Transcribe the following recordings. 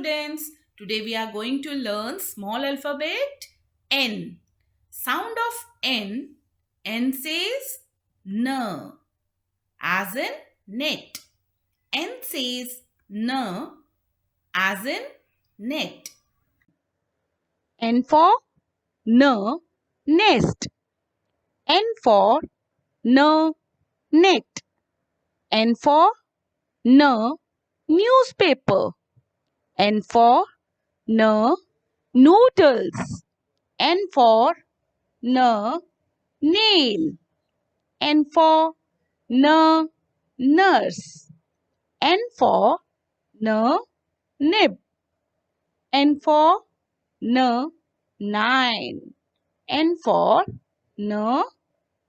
students. Today we are going to learn small alphabet N. Sound of N. N says N as in net. N says N as in net. N for N, nest. N for N, net. N for N, newspaper. N for N, noodles. N for N, nail. N for N, nurse. N for N, nib. N for N, nine. N for N,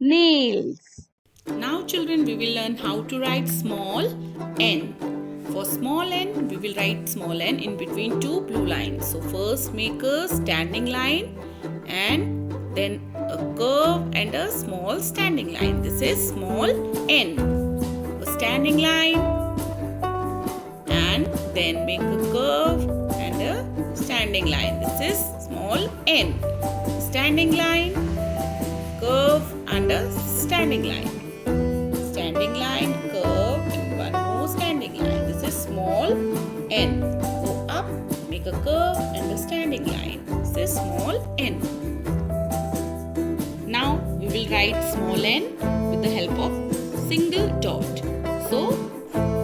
nails. Now children, we will learn how to write small n. For small n, we will write small n in between two blue lines. So first make a standing line and then a curve and a small standing line. This is small n. A standing line and then make a curve and a standing line. This is small n. Standing line, curve and a standing line. Standing line, curve and one more standing line. This is small n. Go up, make a curve and a standing line. This is small n. Now we will write small n with the help of single dot. So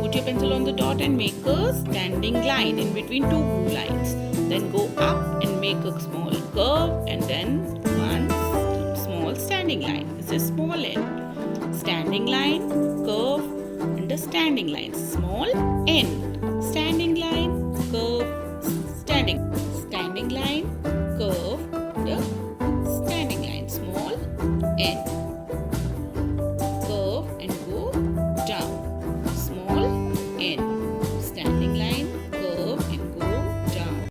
put your pencil on the dot and make a standing line in between two blue lines. Then go up and make a small curve and then one small standing line. This is small n. Standing line, curve and a standing line. Small n. Standing line, curve, standing line, curve and a standing line. Small n.